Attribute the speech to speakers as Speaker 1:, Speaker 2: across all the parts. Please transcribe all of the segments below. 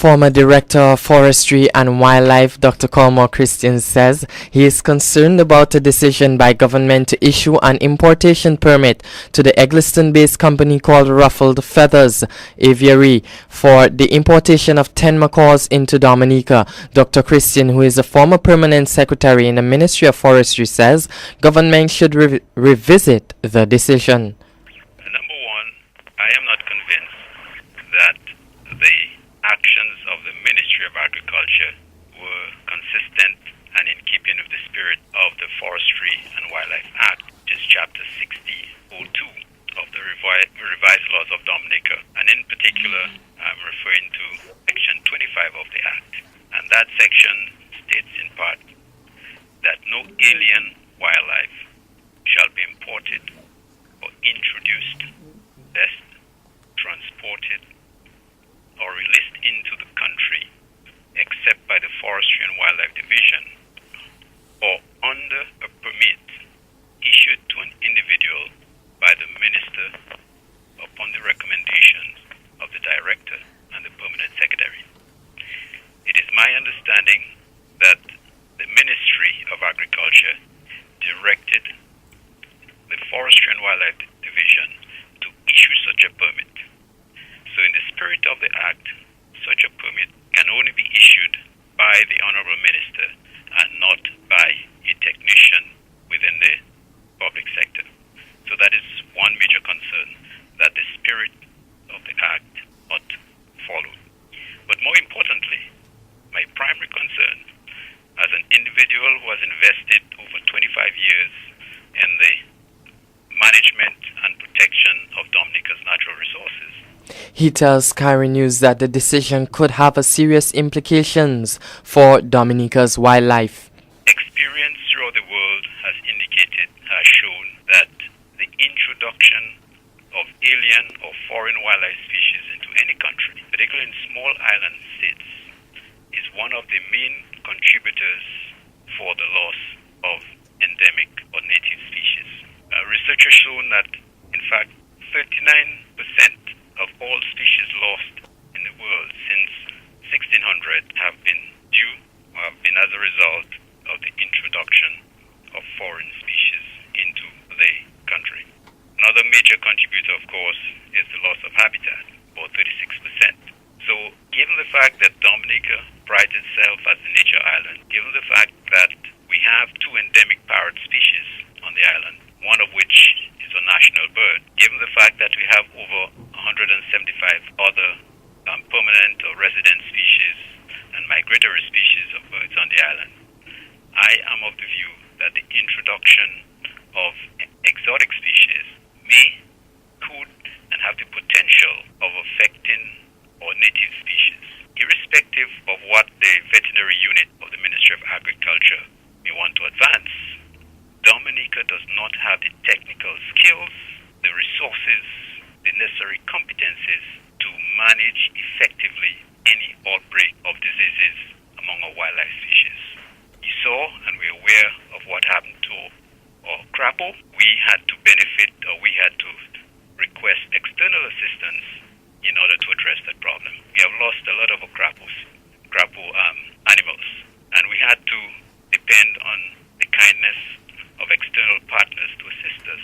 Speaker 1: Former Director of Forestry and Wildlife Dr. Colmore Christian says he is concerned about a decision by government to issue an importation permit to the Eggleston-based company called Ruffled Feathers Aviary for the importation of 10 macaws into Dominica. Dr. Christian, who is a former permanent secretary in the Ministry of Forestry, says government should revisit the decision.
Speaker 2: Number one, I am not convinced that the actions of the Ministry of Agriculture were consistent and in keeping with the spirit of the Forestry and Wildlife Act, which is Chapter 60.02 of the revised laws of Dominica. And in particular, I'm referring to Section 25 of the Act. And that section states in part that no alien wildlife shall be imported or introduced, lest transported, or released into the country except by the Forestry and Wildlife Division or under a permit issued to an individual by the Minister upon the recommendations of the Director and the Permanent Secretary. It is my understanding that the Ministry of Agriculture directed the Forestry and Wildlife Division to issue such a permit. So in the spirit of the Act, such a permit can only be issued by the Honorable Minister and not by a technician within the public sector. So that is one major concern, that the spirit of the Act ought follow. But more importantly, my primary concern as an individual who has invested over 25 years in the management and protection of Dominica's natural resources.
Speaker 1: He tells Kairifm News that the decision could have a serious implications for Dominica's wildlife.
Speaker 2: Experience throughout the world has shown that the introduction of alien or foreign wildlife species into any country, particularly in small island states, is one of the main contributors for the loss of endemic or native species. Research has shown that, in fact, 39% of all species lost in the world since 1600 have been as a result of the introduction of foreign species into the country. Another major contributor, of course, is the loss of habitat, about 36%. So, given the fact that Dominica prides itself as a nature island, given the fact that we have 2 endemic parrot species on the island, one of which is a national bird, given the fact that we have over 175 other permanent or resident species and migratory species of birds on the island, I am of the view that the introduction of exotic species could and have the potential of affecting our native species. Irrespective of what the veterinary unit of the Ministry of Agriculture may want to advance, Dominica does not have the technical skills, the resources, the necessary competencies to manage effectively any outbreak of diseases among our wildlife species. You saw and we're aware of what happened to our crapo. We had to benefit, or we had to request external assistance in order to address that problem. We have lost a lot of our crapo animals, and we had to depend on the kindness of external partners to assist us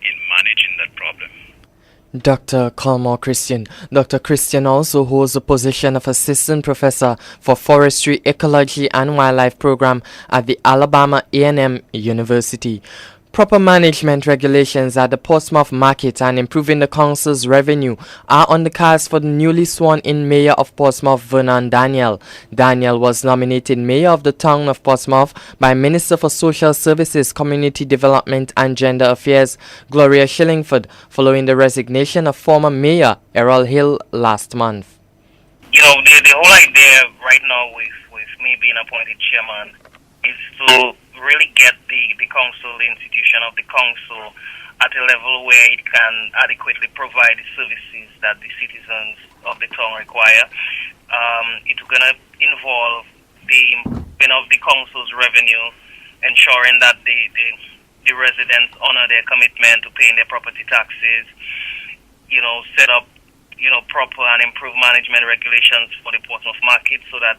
Speaker 2: in managing that problem.
Speaker 1: Dr. Colmore Christian. Dr. Christian also holds the position of Assistant Professor for Forestry, Ecology and Wildlife Program at the Alabama A&M University. Proper management regulations at the Portsmouth market and improving the council's revenue are on the cards for the newly sworn-in mayor of Portsmouth, Vernon Daniel. Daniel was nominated mayor of the town of Portsmouth by Minister for Social Services, Community Development and Gender Affairs, Gloria Shillingford, following the resignation of former mayor Errol Hill last month.
Speaker 3: You know, the whole idea right now with me being appointed chairman is to really get the council, the institution of the council, at a level where it can adequately provide the services that the citizens of the town require. It's going to involve the council's revenue, ensuring that the residents honor their commitment to paying their property taxes, set up proper and improved management regulations for the Portsmouth market so that,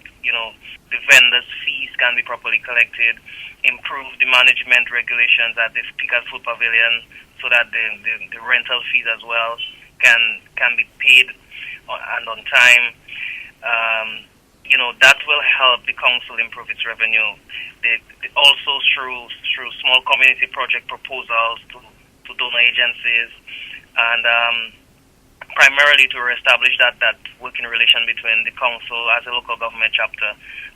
Speaker 3: the vendors' fees can be properly collected, improve the management regulations at the Speaker's Food Pavilion so that the rental fees as well can be paid and on time. That will help the council improve its revenue. Also through small community project proposals to donor agencies and primarily to reestablish that working relation between the council as a local government chapter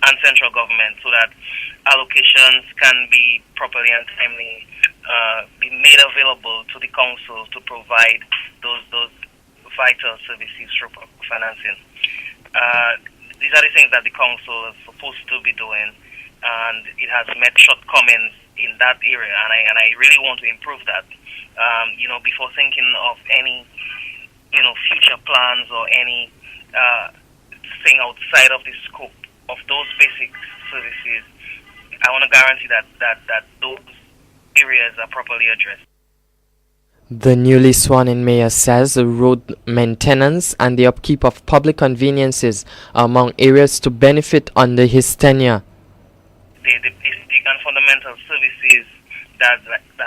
Speaker 3: and central government so that allocations can be properly and timely be made available to the council to provide those vital services through financing. These are the things that the council is supposed to be doing, and it has met shortcomings in that area, and I really want to improve that. Before thinking of any future plans or any thing outside of the scope of those basic services, I want to guarantee that those areas are properly addressed.
Speaker 1: The newly sworn-in mayor says road maintenance and the upkeep of public conveniences are among areas to benefit under his tenure.
Speaker 3: The basic and fundamental services that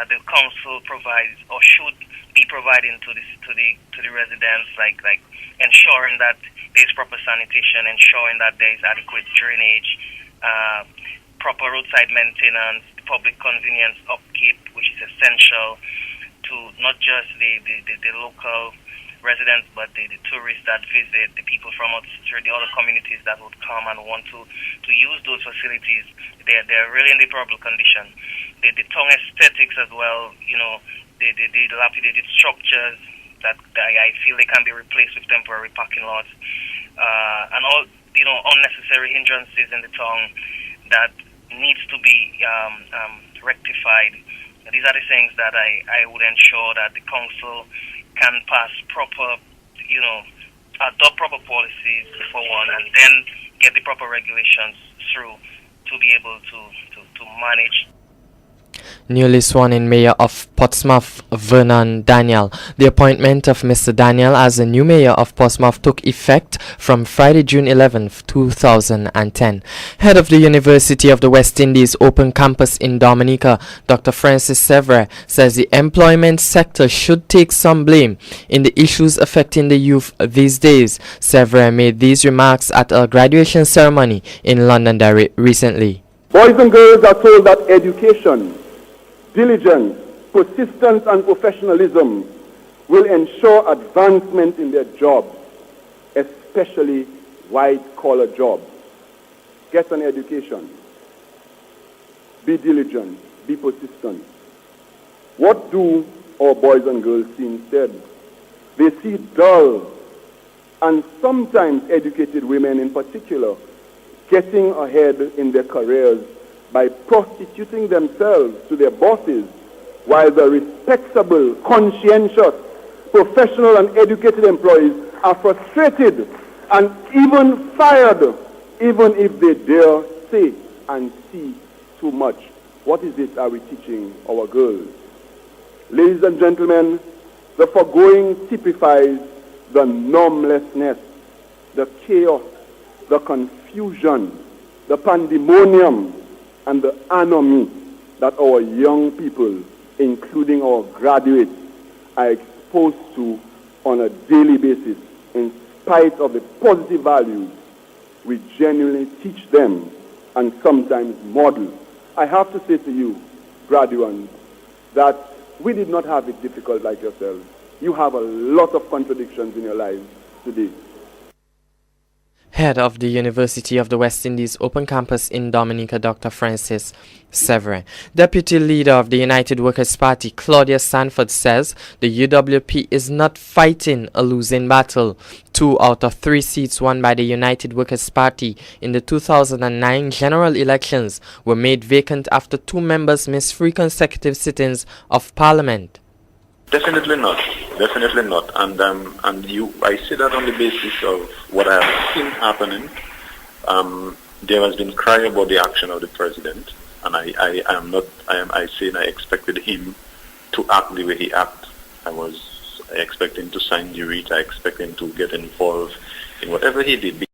Speaker 3: the council provides or should be providing to the residents, like ensuring that there is proper sanitation, ensuring that there is adequate drainage, proper roadside maintenance, public convenience upkeep, which is essential to not just the local residents, but the tourists that visit, the people from the other communities that would come and want to use those facilities. They're really in deplorable condition. The town aesthetics as well, the dilapidated structures that I feel they can be replaced with temporary parking lots, and all unnecessary hindrances in the town that needs to be rectified. These are the things that I would ensure that the council can pass proper, adopt proper policies for one, and then get the proper regulations through to be able to manage.
Speaker 1: Newly sworn-in mayor of Portsmouth, Vernon Daniel. The appointment of Mr. Daniel as the new mayor of Portsmouth took effect from Friday, June 11, 2010. Head of the University of the West Indies Open Campus in Dominica, Dr. Francis Sevre, says the employment sector should take some blame in the issues affecting the youth these days. Sevre made these remarks at a graduation ceremony in London recently.
Speaker 4: Boys and girls are told that education, diligence, persistence, and professionalism will ensure advancement in their jobs, especially white-collar jobs. Get an education. Be diligent. Be persistent. What do our boys and girls see instead? They see dull and sometimes educated women in particular getting ahead in their careers by prostituting themselves to their bosses, while the respectable, conscientious, professional and educated employees are frustrated and even fired, even if they dare say and see too much. What is it are we teaching our girls? Ladies and gentlemen, the foregoing typifies the normlessness, the chaos, the confusion, the pandemonium, and the anomie that our young people, including our graduates, are exposed to on a daily basis, in spite of the positive values we genuinely teach them and sometimes model. I have to say to you, graduates, that we did not have it difficult like yourselves. You have a lot of contradictions in your lives today.
Speaker 1: Head of the University of the West Indies Open Campus in Dominica, Dr. Francis Sevre. Deputy Leader of the United Workers' Party, Claudia Sanford, says the UWP is not fighting a losing battle. 2 out of 3 seats won by the United Workers' Party in the 2009 general elections were made vacant after 2 members missed 3 consecutive sittings of Parliament.
Speaker 5: Definitely not. Definitely not. And I say that on the basis of what I have seen happening. There has been cry about the action of the president, and I expected him to act the way he acted. I was I expect him to sign the REIT. I expect him to get involved in whatever he did.